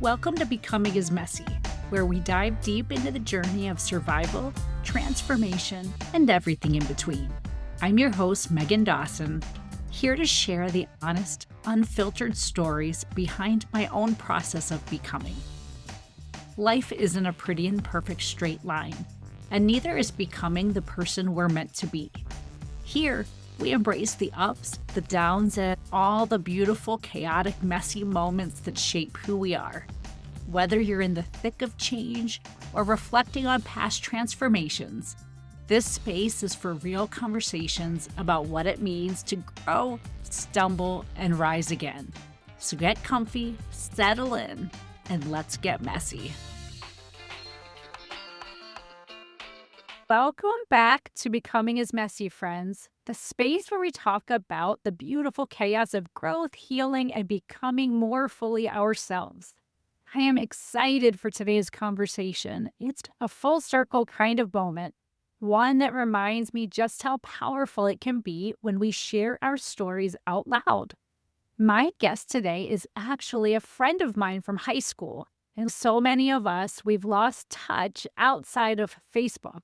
Welcome to Becoming is Messy, where we dive deep into the journey of survival, transformation, and everything in between. I'm your host, Megan Dawson, here to share the honest, unfiltered stories behind my own process of becoming. Life isn't a pretty and perfect straight line, and neither is becoming the person we're meant to be. Here, we embrace the ups, the downs, and all the beautiful, chaotic, messy moments that shape who we are. Whether you're in the thick of change or reflecting on past transformations, this space is for real conversations about what it means to grow, stumble, and rise again. So get comfy, settle in, and let's get messy. Welcome back to Becoming is Messy, friends, the space where we talk about the beautiful chaos of growth, healing, and becoming more fully ourselves. I am excited for today's conversation. It's a full circle kind of moment, one that reminds me just how powerful it can be when we share our stories out loud. My guest today is actually a friend of mine from high school, and so many of us, we've lost touch outside of Facebook.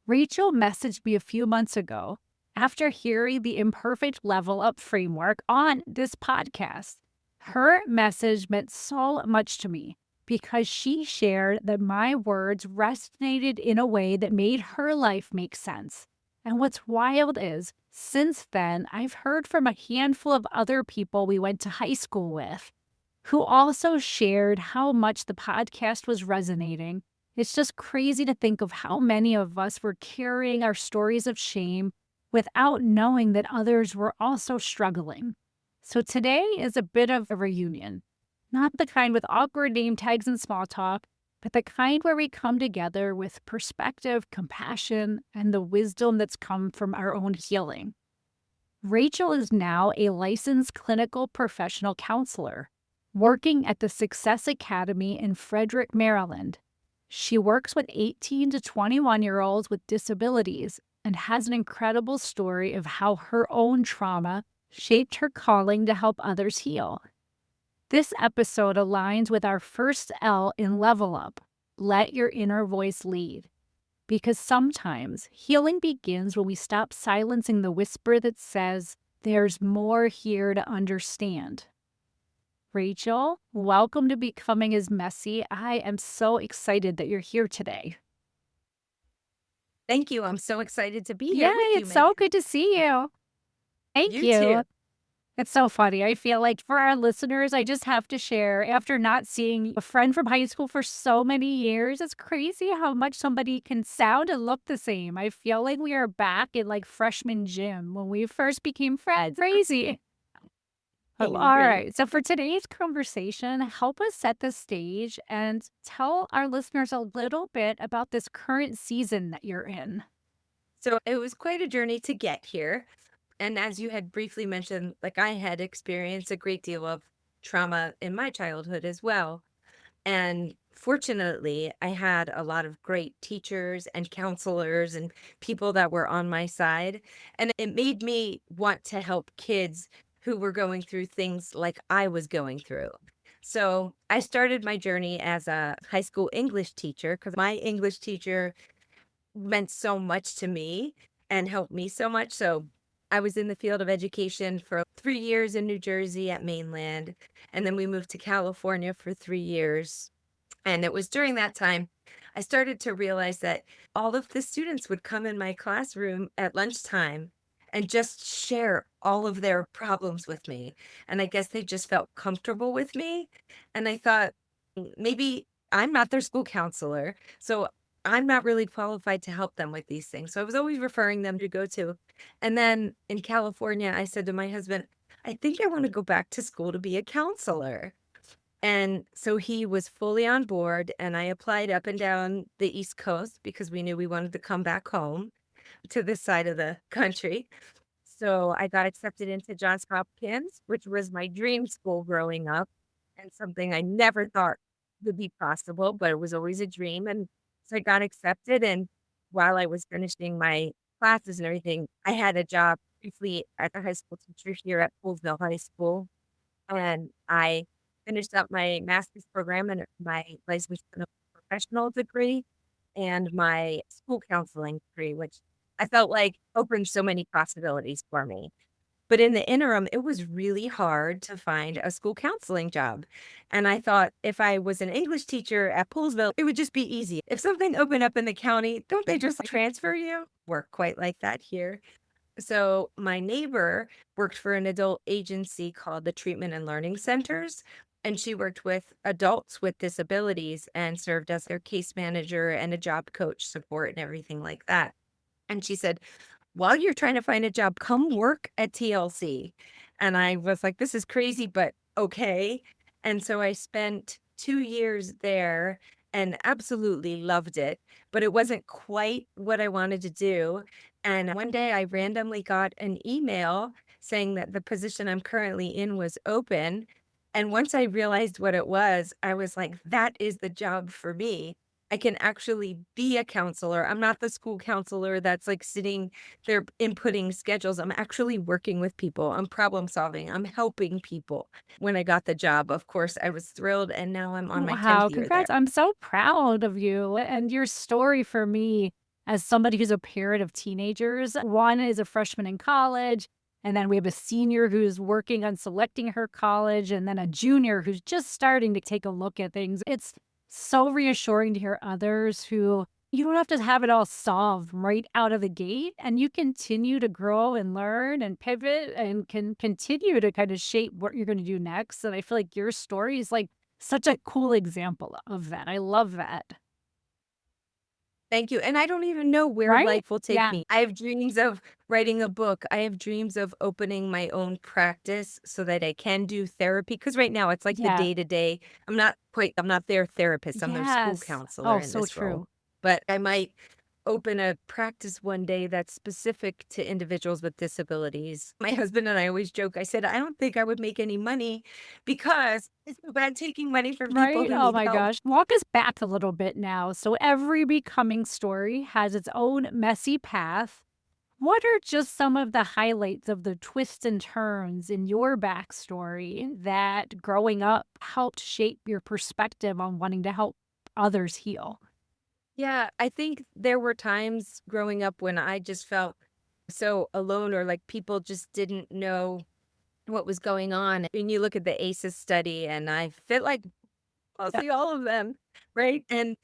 Rachel messaged me a few months ago after hearing the imperfect level up framework on this podcast. Her message meant so much to me because she shared that my words resonated in a way that made her life make sense. And what's wild is, since then, I've heard from a handful of other people we went to high school with who also shared how much the podcast was resonating. It's just crazy to think of how many of us were carrying our stories of shame without knowing that others were also struggling. So today is a bit of a reunion, not the kind with awkward name tags and small talk, but the kind where we come together with perspective, compassion, and the wisdom that's come from our own healing. Rachel is now a licensed clinical professional counselor, working at the Success Academy in Frederick, Maryland. She works with 18 to 21-year-olds with disabilities and has an incredible story of how her own trauma shaped her calling to help others heal. This episode aligns with our first L in Level Up, let your inner voice lead. Because sometimes healing begins when we stop silencing the whisper that says, there's more here to understand. Rachel, welcome to Becoming is Messy. I am so excited that you're here today. Thank you. I'm so excited to be here with you, It's so Megan. good to see you. Thank You you. too. It's so funny. I feel like for our listeners, I just have to share, after not seeing a friend from high school for so many years, it's crazy how much somebody can sound and look the same. I feel like we are back in like freshman gym when we first became friends. Crazy. I All agree. right. So for today's conversation, help us set the stage and tell our listeners a little bit about this current season that you're in. So it was quite a journey to get here. And as you had briefly mentioned, like I had experienced a great deal of trauma in my childhood as well. And fortunately, I had a lot of great teachers and counselors and people that were on my side. And it made me want to help kids who were going through things like I was going through. So I started my journey as a high school English teacher because my English teacher meant so much to me and helped me so much. So I was in the field of education for 3 years in New Jersey at Mainland. And then we moved to California for 3 years. And it was during that time I started to realize that all of the students would come in my classroom at lunchtime and just share all of their problems with me. And I guess they just felt comfortable with me. And I thought, maybe I'm not their school counselor. So I'm not really qualified to help them with these things. So I was always referring them to go to. And then in California, I said to my husband, I think I want to go back to school to be a counselor. And so he was fully on board, and I applied up and down the East Coast because we knew we wanted to come back home to this side of the country. So I got accepted into Johns Hopkins, which was my dream school growing up and something I never thought would be possible, but it was always a dream. And so I got accepted. And while I was finishing my classes and everything, I had a job briefly as a high school teacher here at Poolsville High School. And I finished up my master's program and my licensed professional degree and my school counseling degree, which I felt like opened so many possibilities for me. But in the interim, it was really hard to find a school counseling job. And I thought if I was an English teacher at Poolsville, it would just be easy. If something opened up in the county, don't they just transfer you? Work quite like that here. So my neighbor worked for an adult agency called the Treatment and Learning Centers. And she worked with adults with disabilities and served as their case manager and a job coach support and everything like that. And she said, while you're trying to find a job, come work at TLC. And I was like, this is crazy, but okay. And so I spent 2 years there and absolutely loved it, but it wasn't quite what I wanted to do. And one day I randomly got an email saying that the position I'm currently in was open. And once I realized what it was, I was like, that is the job for me. I can actually be a counselor. I'm not the school counselor that's like sitting there inputting schedules. I'm actually working with people. I'm problem solving. I'm helping people. When I got the job, of course, I was thrilled. And now I'm on my 10th Wow, year there. congrats. I'm so proud of you and your story for me as somebody who's a parent of teenagers. One is a freshman in college, and then we have a senior who's working on selecting her college, and then a junior who's just starting to take a look at things. It's so reassuring to hear others who you don't have to have it all solved right out of the gate, and you continue to grow and learn and pivot and can continue to kind of shape what you're going to do next. And I feel like your story is like such a cool example of that. I love that. Thank you, and I don't even know where Right? life will take Yeah. me. I have dreams of writing a book. I have dreams of opening my own practice so that I can do therapy. Because right now it's like the Yeah. day-to-day. I'm not their therapist, I'm their school Yes. counselor Oh, in so this role. true. But I might open a practice one day that's specific to individuals with disabilities. My husband and I always joke, I said, "I don't think I would make any money because it's so bad taking money from people Right? who Oh need my help." gosh. Walk us back a little bit now. So every becoming story has its own messy path. What are just some of the highlights of the twists and turns in your backstory that growing up helped shape your perspective on wanting to help others heal? Yeah, I think there were times growing up when I just felt so alone or like people just didn't know what was going on. And you look at the ACEs study, and I fit like Yeah. mostly all of them, right? And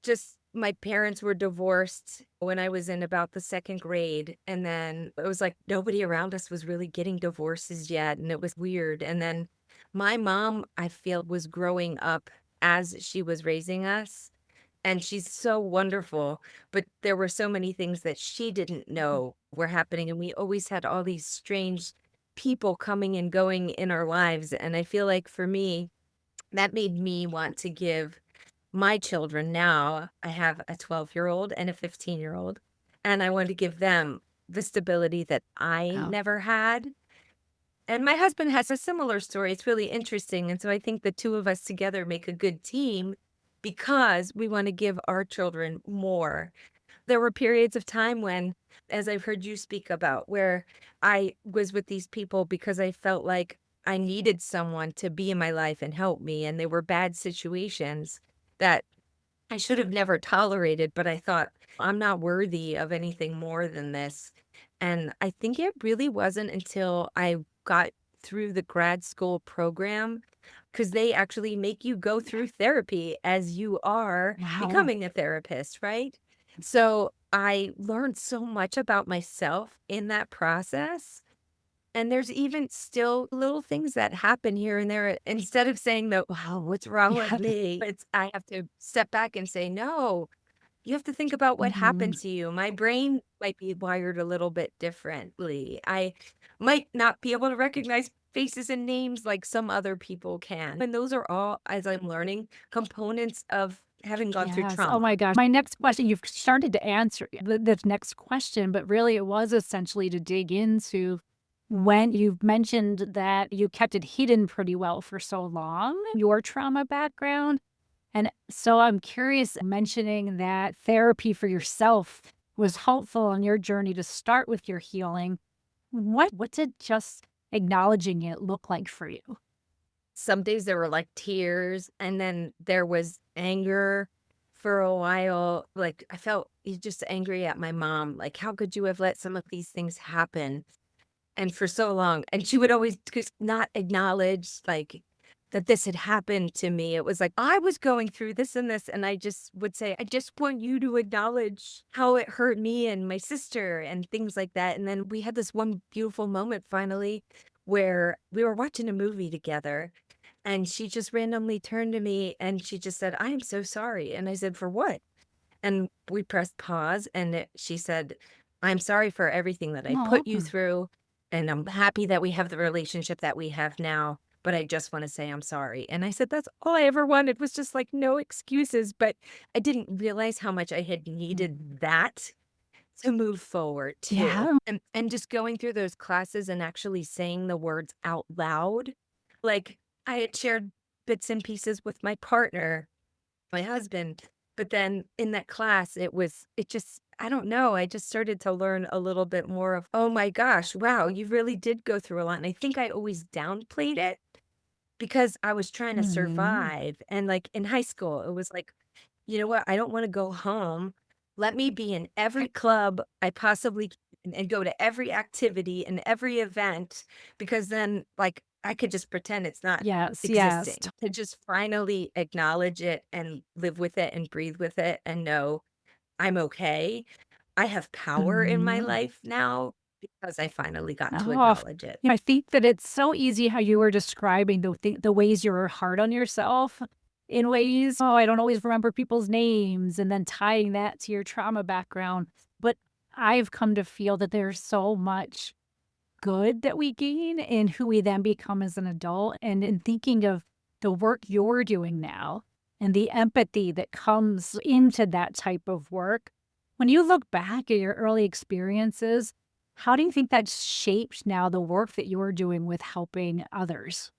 just my parents were divorced when I was in about the second grade. And then it was like nobody around us was really getting divorces yet. And it was weird. And then my mom, I feel, was growing up as she was raising us, and she's so wonderful, but there were so many things that she didn't know were happening, and we always had all these strange people coming and going in our lives, and I feel like for me, that made me want to give my children now I have a 12-year-old and a 15-year-old, and I want to give them the stability that I Wow. never had, and my husband has a similar story. It's really interesting. And so I think the two of us together make a good team because we want to give our children more. There were periods of time when, as I've heard you speak about, where I was with these people because I felt like I needed someone to be in my life and help me. And they were bad situations that I should have never tolerated, but I thought, I'm not worthy of anything more than this. And I think it really wasn't until I got through the grad school program, because they actually make you go through therapy as you are Wow. becoming a therapist, right? So I learned so much about myself in that process. And there's even still little things that happen here and there. Instead of saying that, wow, what's wrong with Yeah. me? I have to step back and say, no, you have to think about what happened Mhm. to you. My brain might be wired a little bit differently. I might not be able to recognize faces and names like some other people can. And those are all, as I'm learning, components of having gone through Yes. Oh trauma. my gosh. My next question, you've started to answer the next question, but really it was essentially to dig into when you've mentioned that you kept it hidden pretty well for so long, your trauma background. And so I'm curious, mentioning that therapy for yourself was helpful on your journey to start with your healing. What did just acknowledging it look like for you? Some days there were, like, tears, and then there was anger for a while, like, I felt just angry at my mom, like, "How could you have let some of these things happen?" And for so long, and she would always just not acknowledge, like, that this had happened to me. It was like, I was going through this and this, and I just would say, "I just want you to acknowledge how it hurt me and my sister," and things like that, and then we had this one beautiful moment finally where we were watching a movie together, and she just randomly turned to me and she just said, "I am so sorry." And I said, "For what?" And we pressed pause, and she said, "I'm sorry for everything that I Oh, put you through, and I'm happy that we have the relationship that we have now, but I just wanna say I'm sorry." And I said, "That's all I ever wanted was just, like, no excuses," but I didn't realize how much I had needed that to move forward too. yeah. And just going through those classes and actually saying the words out loud, like, I had shared bits and pieces with my partner, my husband, but then in that class, it just I don't know, I just started to learn a little bit more of, "Oh my gosh, wow, you really did go through a lot," and I think I always downplayed it because I was trying to Mhm. survive, and, like, in high school, it was like, "You know what? I don't wanna go home. Let me be in every club I possibly can and go to every activity and every event because then, like, I could just pretend it's not Yes, yes. existing." To just finally acknowledge it and live with it and breathe with it and know I'm okay. I have power in my Mhm. life now because I finally got to Oh, acknowledge it. I think that it's so easy how you were describing the ways you were hard on yourself in ways, "Oh, I don't always remember people's names," and then tying that to your trauma background. But I've come to feel that there's so much good that we gain in who we then become as an adult, and in thinking of the work you're doing now and the empathy that comes into that type of work. When you look back at your early experiences, how do you think that's shaped now the work that you're doing with helping others?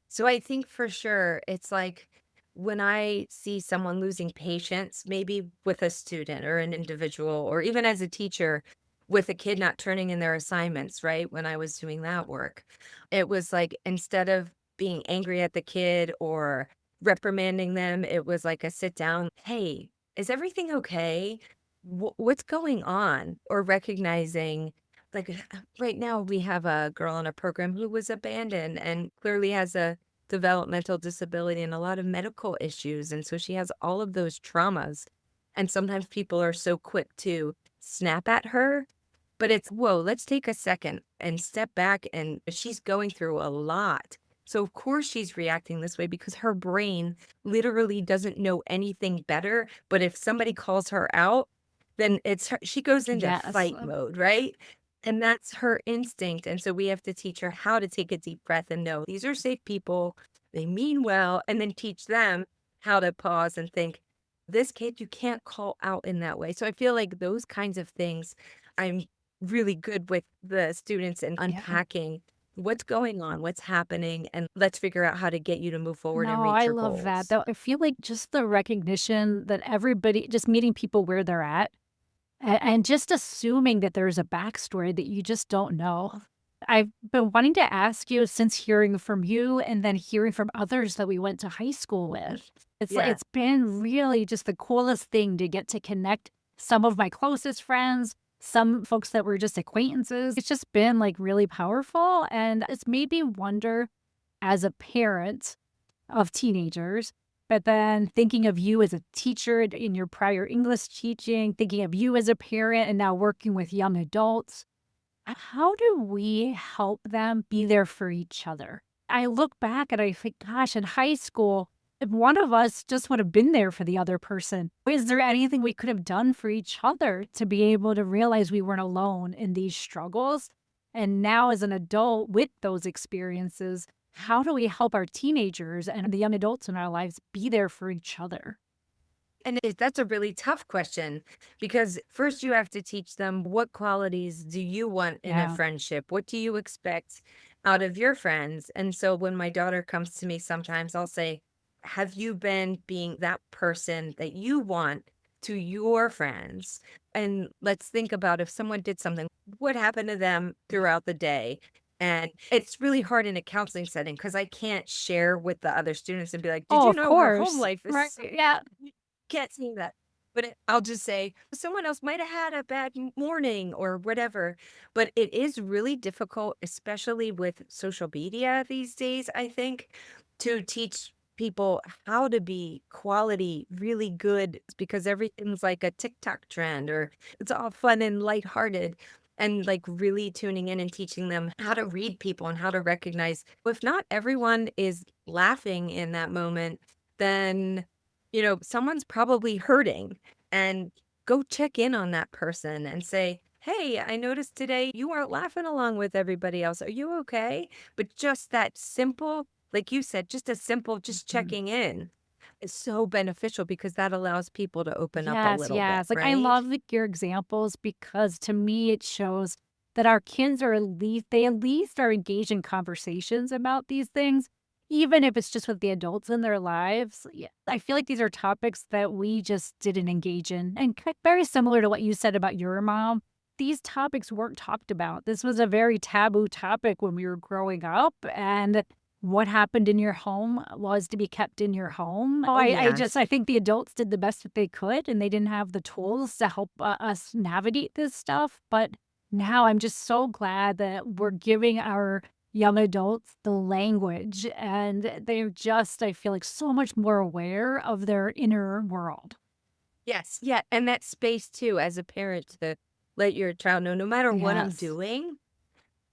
So I think for sure it's like when I see someone losing patience, maybe with a student or an individual, or even as a teacher with a kid not turning in their assignments, right? When I was doing that work, it was like instead of being angry at the kid or reprimanding them, it was like a sit down, "Hey, is everything okay? What's going on?" Or recognizing, like, right now we have a girl in a program who was abandoned and clearly has a developmental disability and a lot of medical issues, and so she has all of those traumas, and sometimes people are so quick to snap at her, but it's, "Whoa, let's take a second and step back," and she's going through a lot. So, of course, she's reacting this way because her brain literally doesn't know anything better, but if somebody calls her out, then it's her she goes into Yes. fight mode, right? And that's her instinct, and so we have to teach her how to take a deep breath and know, "These are safe people, they mean well," and then teach them how to pause and think, "This kid, you can't call out in that way." So I feel like those kinds of things, I'm really good with the students and Yeah. unpacking what's going on, what's happening, and let's figure out how to get you to move forward and No, reach I your love that, goals. though. I feel like just the recognition that everybody just meeting people where they're at. And just assuming that there's a backstory that you just don't know. I've been wanting to ask you since hearing from you and then hearing from others that we went to high school with. It's like Yeah. it's been really just the coolest thing to get to connect some of my closest friends, some folks that were just acquaintances. It's just been like really powerful and it's made me wonder as a parent of teenagers, but then thinking of you as a teacher in your prior English teaching, thinking of you as a parent and now working with young adults. How do we help them be there for each other? I look back and I think, gosh, in high school, if one of us just would have been there for the other person, is there anything we could have done for each other to be able to realize we weren't alone in these struggles? And now, as an adult with those experiences, how do we help our teenagers and the young adults in our lives be there for each other? And that's a really tough question because first you have to teach them what qualities do you want in a Yeah. friendship? What do you expect out of your friends? And so when my daughter comes to me, sometimes I'll say, "Have you been being that person that you want to your friends?" And let's think about if someone did something, what happened to them throughout the day? And it's really hard in a counseling setting because I can't share with the other students and be like, "Did Oh, you of know her home course. life Right. is" Yeah. you can't say that. But I'll just say, "Someone else might have had a bad morning," or whatever. But it is really difficult, especially with social media these days, I think, to teach people how to be quality, really good, because everything's like a TikTok trend, or it's all fun and lighthearted. And like really tuning in and teaching them how to read people and how to recognize if not everyone is laughing in that moment, then someone's probably hurting, and go check in on that person and say, "Hey, I noticed today you aren't laughing along with everybody else. Are you okay?" But just that simple, like you said, just a simple, just Mhm. checking in is so beneficial because that allows people to open up a Yes, little bit, yes. Like, I right? love, like, your examples because to me it shows that our kids are at least are engaged in conversations about these things, even if it's just with the adults in their lives. Yeah, I feel like these are topics that we just didn't engage in, and very similar to what you said about your mom. These topics weren't talked about. This was a very taboo topic when we were growing up, and what happened in your home was to be kept in your home. Oh, Oh, I yes. think the adults did the best that they could, and they didn't have the tools to help us navigate this stuff. But now I'm just so glad that we're giving our young adults the language, and they're just, I feel like, so much more aware of their inner world. Yes, yeah, and that space too as a parent to let your child know no matter what I'm Yes. doing,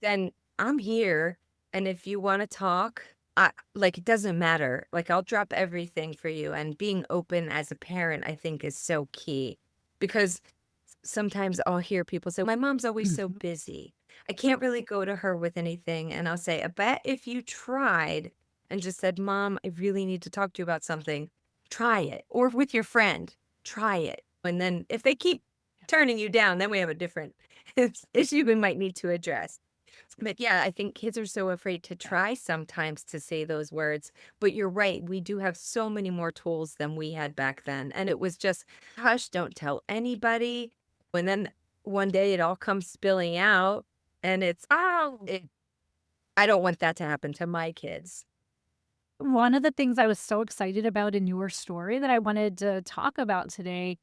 then I'm here, and if you wanna talk, it doesn't matter, like, I'll drop everything for you, and being open as a parent, I think, is so key, because sometimes I'll hear people say, "My mom's always so Mhm. busy. I can't really go to her with anything," and I'll say, "I bet if you tried and just said, 'Mom, I really need to talk to you about something,' try it, or with your friend, try it." And then if they keep turning you down, then we have a different issue we might need to address. But yeah, I think kids are so afraid to Yeah. try sometimes to say those words. But you're right. We do have so many more tools than we had back then. And it was just, hush, don't tell anybody. And then one day it all comes spilling out and it's, I don't want that to happen to my kids. One of the things I was so excited about in your story that I wanted to talk about today,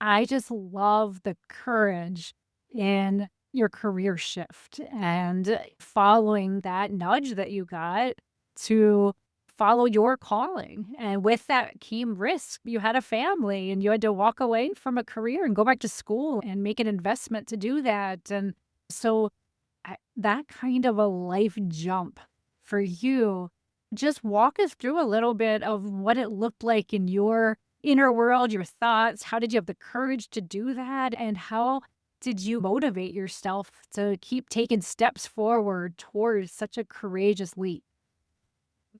I just love the courage in your career shift and following that nudge that you got to follow your calling. And with that came risk. You had a family and you had to walk away from a career and go back to school and make an investment to do that. And so that kind of a life jump for you, just walk us through a little bit of what it looked like in your inner world, your thoughts. How did you have the courage to do that? And how did you motivate yourself to keep taking steps forward towards such a courageous leap?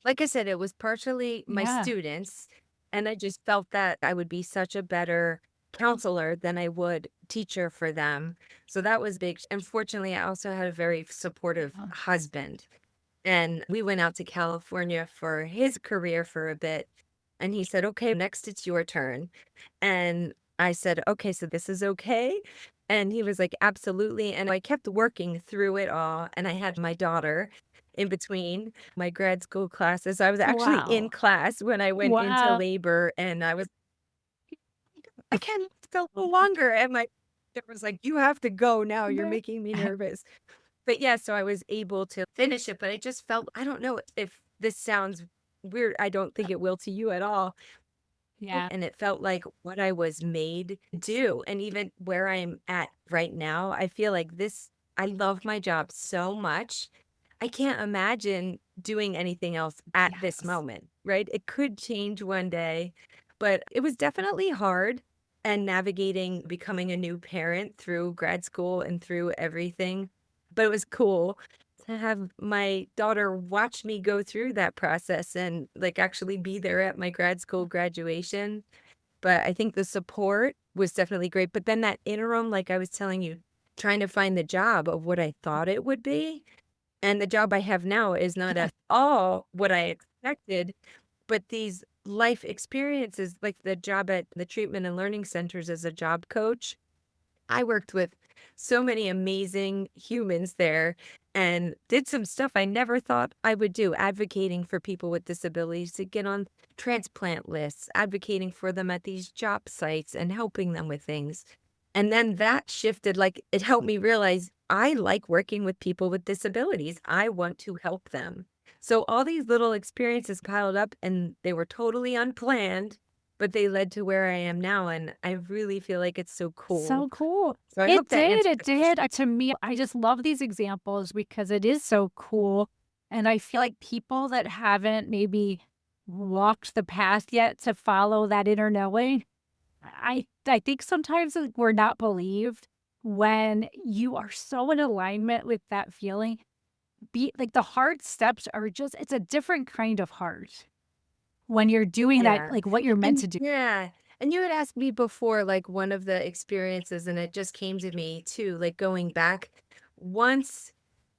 Like I said, it was partially my Yeah. students. And I just felt that I would be such a better counselor than I would teacher for them. So that was big. And fortunately, I also had a very supportive Uh, husband. And we went out to California for his career for a bit. And he said, "Okay, next it's your turn." And I said, "Okay, so this is okay?" And he was like, "Absolutely." And I kept working through it all. And I had my daughter in between my grad school classes. I was actually in Wow. class when I went into Wow. labor and I can go a little longer. And my doctor was like, "You have to go now. You're making me nervous." But yeah, so I was able to finish it, but I just felt, I don't know if this sounds weird. I don't think it will to you at all. Yeah. And it felt like what I was made to do. And even where I'm at right now, I feel like I love my job so much. I can't imagine doing anything else at this Yes. moment, right? It could change one day, but it was definitely hard, and navigating becoming a new parent through grad school and through everything. But it was cool to have my daughter watch me go through that process and like actually be there at my grad school graduation. But I think the support was definitely great. But then that interim, like I was telling you, trying to find the job of what I thought it would be. And the job I have now is not at all what I expected. But these life experiences, like the job at the treatment and learning centers as a job coach, I worked with so many amazing humans there, and did some stuff I never thought I would do, advocating for people with disabilities to get on transplant lists, advocating for them at these job sites and helping them with things. And then that shifted, like, it helped me realize I like working with people with disabilities. I want to help them. So all these little experiences piled up and they were totally unplanned, but they led to where I am now. And I really feel like it's so cool. So cool. So I It hope that did, answered it the question. did. To me, I just love these examples because it is so cool, and I feel like people that haven't maybe walked the path yet to follow that inner knowing, I think sometimes, we're not believed when you are so in alignment with that feeling. Be like, the hard steps are just it's a different kind of hard when you're doing that, Yeah. like, what you're meant And to do. yeah. And you had asked me before, like, one of the experiences, and it just came to me too, like going back. Once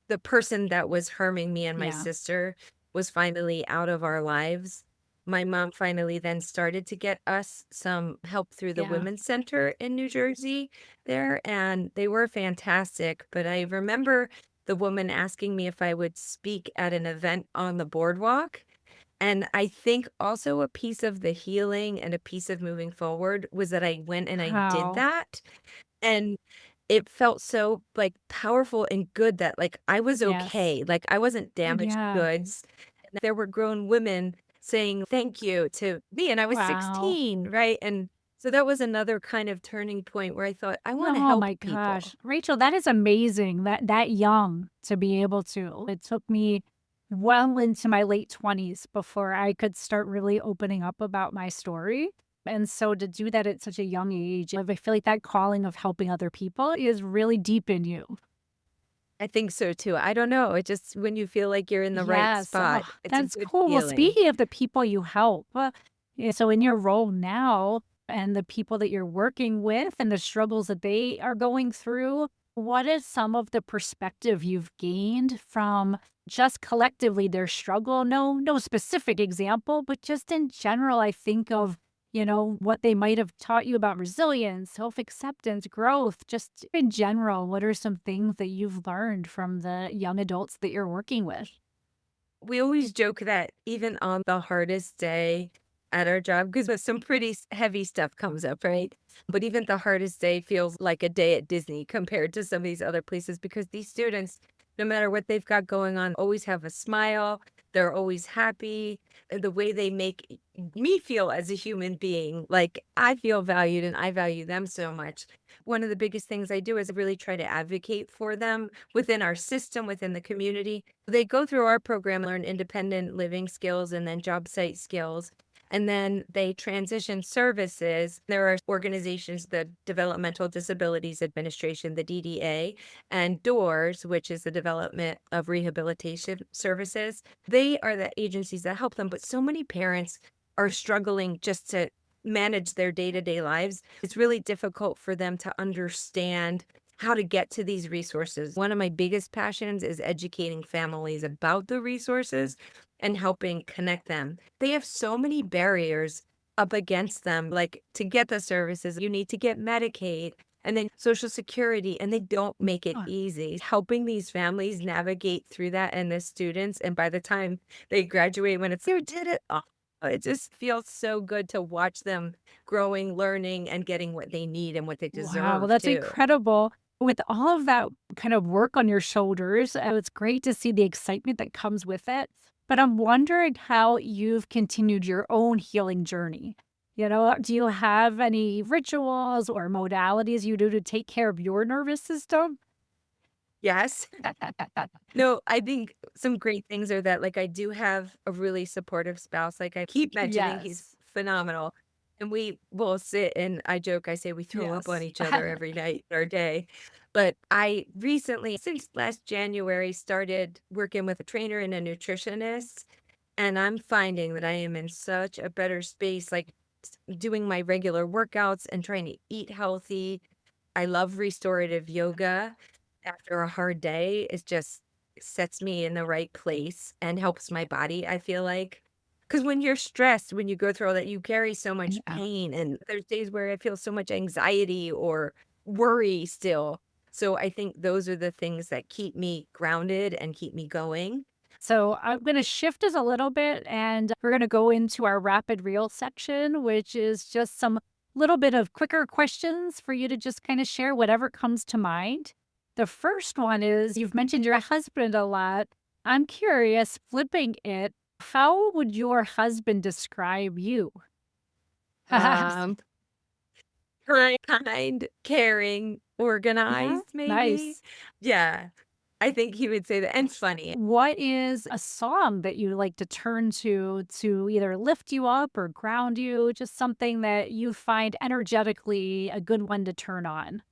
the person that was harming me and my Yeah, sister was finally out of our lives, my mom finally then started to get us some help through the yeah. Women's Center in New Jersey there, and they were fantastic. But I remember the woman asking me if I would speak at an event on the boardwalk. And I think also a piece of the healing and a piece of moving forward was that I went and I did How? that. And it felt so, like, powerful and good that, like, I was Yes. okay, like, I wasn't damaged Yeah. goods, and there were grown women saying thank you to me, and I was Wow. 16, right? And so that was another kind of turning point where I thought, "I wanna Oh help my people." gosh. Rachel, that is amazing that young to be able to. It took me well into my late 20s before I could start really opening up about my story. And so to do that at such a young age, I feel like that calling of helping other people is really deep in you. I think so too, I don't know, it just when you feel like you're in the right Yes. spot, Oh, it's a that's good cool. Well, feeling. speaking of the people you help, yeah, so in your role now and the people that you're working with and the struggles that they are going through, what is some of the perspective you've gained from just collectively their struggle? No specific example, but just in general, I think of, what they might have taught you about resilience, self-acceptance, growth, just in general. What are some things that you've learned from the young adults that you're working with? We always joke that even on the hardest day at our job, because some pretty heavy stuff comes up, right? But even the hardest day feels like a day at Disney compared to some of these other places because these students, no matter what they've got going on, always have a smile. They're always happy. And the way they make me feel as a human being, like I feel valued and I value them so much. One of the biggest things I do is really try to advocate for them within our system, within the community. They go through our program, learn independent living skills and then job site skills. And then they transition services. There are organizations, the Developmental Disabilities Administration, the DDA, and DOORS, which is the Development of Rehabilitation Services. They are the agencies that help them. But so many parents are struggling just to manage their day to day lives. It's really difficult for them to understand how to get to these resources. One of my biggest passions is educating families about the resources and helping connect them. They have so many barriers up against them. Like to get the services, you need to get Medicaid and then Social Security, and they don't make it Oh, easy. Helping these families navigate through that and the students, and by the time they graduate, when it's you did it, oh, it just feels so good to watch them growing, learning, and getting what they need and what they wow, well, deserve that's too. incredible. With all of that kind of work on your shoulders, it's great to see the excitement that comes with it. But I'm wondering how you've continued your own healing journey. Do you have any rituals or modalities you do to take care of your nervous system? Yes. No, I think some great things are that, like, I do have a really supportive spouse, like, I keep mentioning he's Yes. phenomenal, and we will sit and I joke, I say we throw up on Yes. each other every night or day, but I recently, since last January, started working with a trainer and a nutritionist, and I'm finding that I am in such a better space, like, doing my regular workouts and trying to eat healthy. I love restorative yoga. After a hard day, it just sets me in the right place and helps my body, I feel like. Because when you're stressed, when you go through all that, you carry so much Yeah. pain, and there's days where I feel so much anxiety or worry still. So I think those are the things that keep me grounded and keep me going. So I'm going to shift us a little bit and we're going to go into our rapid reel section, which is just some little bit of quicker questions for you to just kind of share whatever comes to mind. The first one is you've mentioned your husband a lot. I'm curious, flipping it, how would your husband describe you? Um, kind, caring, Yeah, organized, maybe. nice. Yeah, I think he would say that, and funny. What is a song that you like to turn to either lift you up or ground you? Just something that you find energetically a good one to turn on.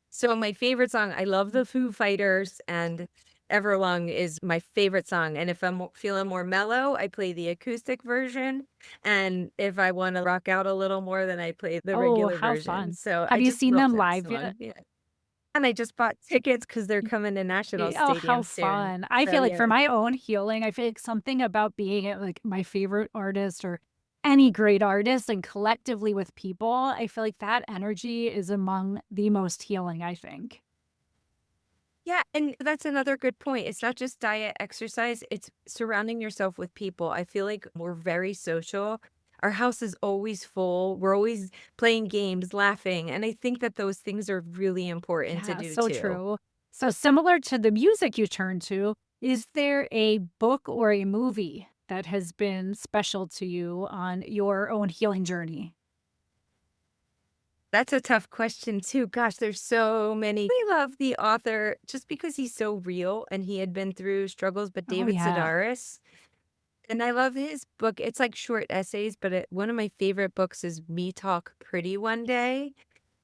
So my favorite song, I love the Foo Fighters, and Everlong is my favorite song. And if I'm feeling more mellow, I play the acoustic version. And if I want to rock out a little more, then I play the Oh, regular how version. fun. So Have I you just seen love them that live song. yet? Yeah. And I just bought tickets because they're coming to National Oh, how Stadium soon. fun. I So feel like yeah. for my own healing, I feel like something about being at like my favorite artist or any great artist and collectively with people, I feel like that energy is among the most healing, I think. Yeah, and that's another good point. It's not just diet, exercise, it's surrounding yourself with people. I feel like we're very social. Our house is always full. We're always playing games, laughing, and I think that those things are really important to Yeah, do so too. true. So similar to the music you turn to, is there a book or a movie that has been special to you on your own healing journey? That's a tough question too. Gosh, there's so many. We love the author just because he's so real and he had been through struggles, but Oh, David yeah. Sedaris. And I love his book. It's like short essays, but one of my favorite books is Me Talk Pretty One Day.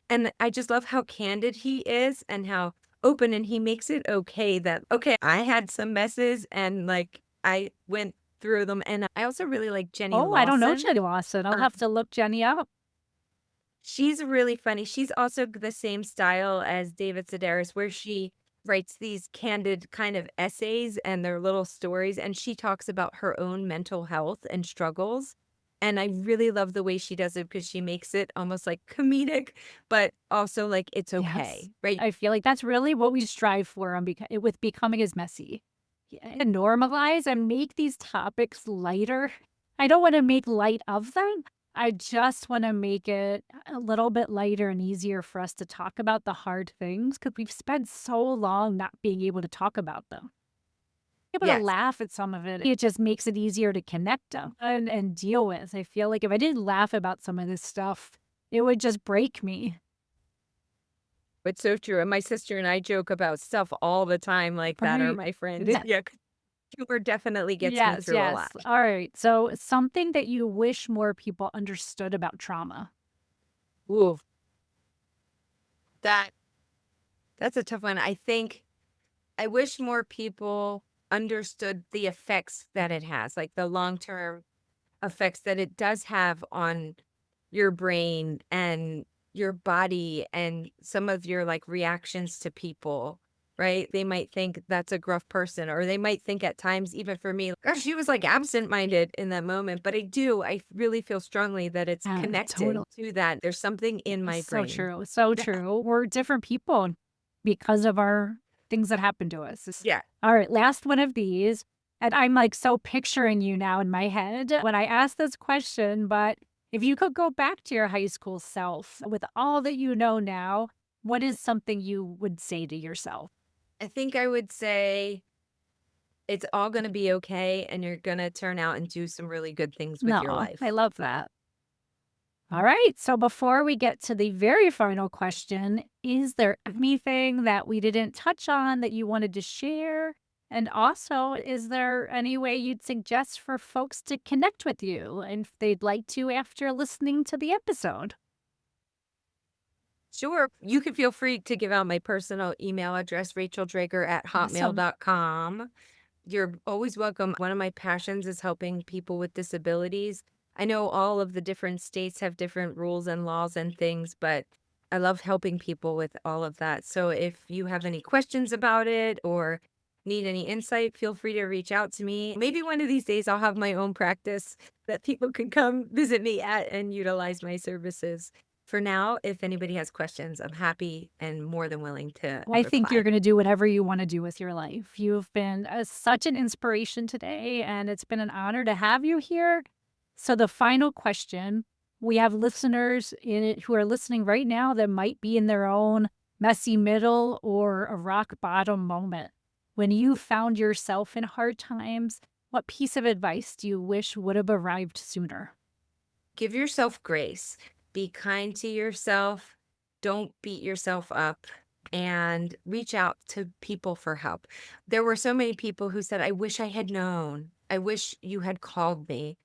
And I just love how candid he is and how open, and he makes it okay that, okay, I had some messes and like I went through them. And I also really like Jenny Oh, I don't know Lawson. Jenny Lawson. I'll Um, have to look Jenny up. she's really funny. She's also the same style as David Sedaris, where she writes these candid kind of essays and their little stories. And she talks about her own mental health and struggles. And I really love the way she does it because she makes it almost like comedic, but also like it's Yes. okay, right? I feel like that's really what we strive for on with becoming as messy. Yeah, and normalize and make these topics lighter. I don't want to make light of them. I just want to make it a little bit lighter and easier for us to talk about the hard things because we've spent so long not being able to talk about them. Able to Yes. laugh at some of it, it just makes it easier to connect and deal with. I feel like if I didn't laugh about some of this stuff, it would just break me. It's so true. And my sister and I joke about stuff all the time like that, or Right. my friend. That Yeah. Humor definitely gets me Yes, through a lot. yes. All right. So something that you wish more people understood about trauma. Ooh, that that's a tough one. I think I wish more people understood the effects that it has, like the long-term effects that it does have on your brain and your body and some of your like reactions to people, right? They might think that's a gruff person, or they might think at times, even for me, gosh, she was like absent-minded in that moment. But I really feel strongly that it's connected Totally. to that. There's something in my So brain. true. So true. We're different people because of our things that happen to us. Yeah. All right. Last one of these. And I'm like so picturing you now in my head when I asked this question. But if you could go back to your high school self with all that you know now, what is something you would say to yourself? I think I would say it's all gonna be okay, and you're gonna turn out and do some really good things with your No, I life. love that. All right. So before we get to the very final question, is there anything that we didn't touch on that you wanted to share? And also, is there any way you'd suggest for folks to connect with you and if they'd like to after listening to the episode? Sure, you can feel free to give out my personal email address, Awesome. racheldrager@hotmail.com. You're always welcome. One of my passions is helping people with disabilities. I know all of the different states have different rules and laws and things, but I love helping people with all of that. So if you have any questions about it or need any insight, feel free to reach out to me. Maybe one of these days I'll have my own practice that people can come visit me at and utilize my services. for now, if anybody has questions, I'm happy and more than willing to I think you're reply. going to do whatever you want to do with your life. You've been such an inspiration today, and it's been an honor to have you here. So, the final question, we have listeners in it who are listening right now that might be in their own messy middle or a rock bottom moment. When you found yourself in hard times, what piece of advice do you wish would have arrived sooner? Give yourself grace. Be kind to yourself. Don't beat yourself up and reach out to people for help. There were so many people who said, I wish I had known. I wish you had called me.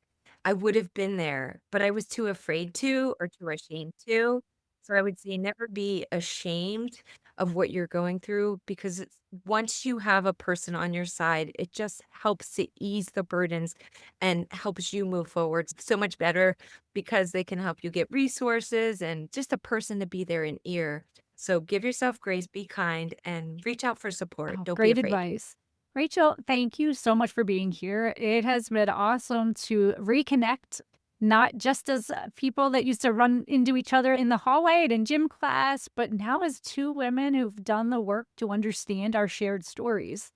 I would have been there, but I was too afraid to or too ashamed to. So I would say never be ashamed of what you're going through because once you have a person on your side, it just helps to ease the burdens and helps you move forward so much better because they can help you get resources and just a person to be there in ear. So give yourself grace, be kind, and reach out for support. Oh, Don't be great afraid. advice. Rachel, thank you so much for being here. It has been awesome to reconnect, not just as people that used to run into each other in the hallway and in gym class, but now as two women who've done the work to understand our shared stories.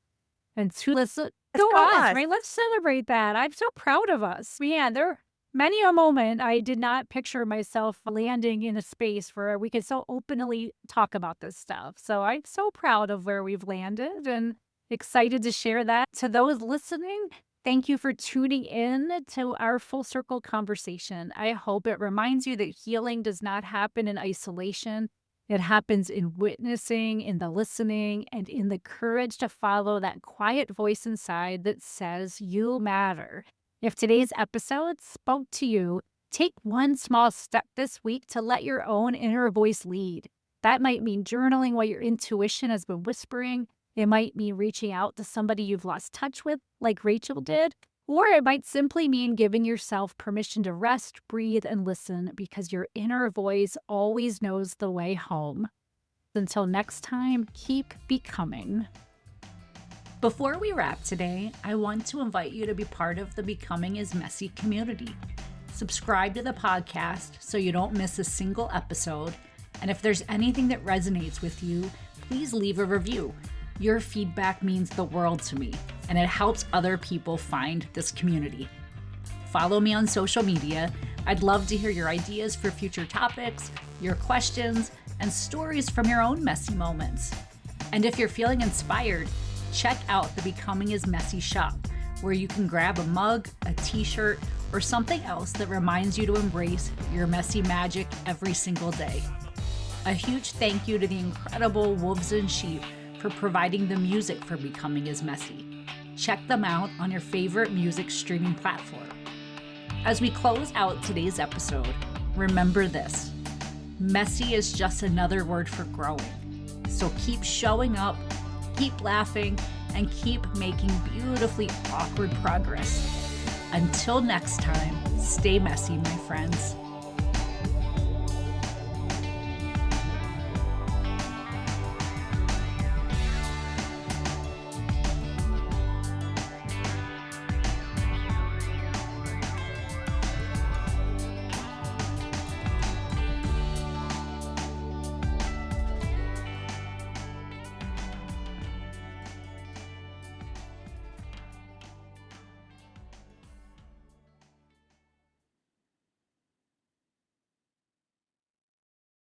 And to listen, Let's go go us, us. right? Let's celebrate that. I'm so proud of us. Man, there many a moment I did not picture myself landing in a space where we could so openly talk about this stuff. So I'm so proud of where we've landed and excited to share that. To those listening, thank you for tuning in to our full circle conversation. I hope it reminds you that healing does not happen in isolation. It happens in witnessing, in the listening, and in the courage to follow that quiet voice inside that says, you matter. If today's episode spoke to you, take one small step this week to let your own inner voice lead. That might mean journaling what your intuition has been whispering. It might mean reaching out to somebody you've lost touch with, like Rachel did. Or it might simply mean giving yourself permission to rest, breathe, and listen because your inner voice always knows the way home. Until next time, keep becoming. Before we wrap today, I want to invite you to be part of the Becoming is Messy community. Subscribe to the podcast so you don't miss a single episode. And if there's anything that resonates with you, please leave a review. Your feedback means the world to me, and it helps other people find this community. Follow me on social media. I'd love to hear your ideas for future topics, your questions, and stories from your own messy moments. And if you're feeling inspired, check out the Becoming is Messy shop, where you can grab a mug, a t-shirt, or something else that reminds you to embrace your messy magic every single day. A huge thank you to the incredible Wolves and Sheep for providing the music for Becoming is Messy. Check them out on your favorite music streaming platform. As we close out today's episode, remember this: messy is just another word for growing. So keep showing up, keep laughing, and keep making beautifully awkward progress. Until next time, stay messy, my friends.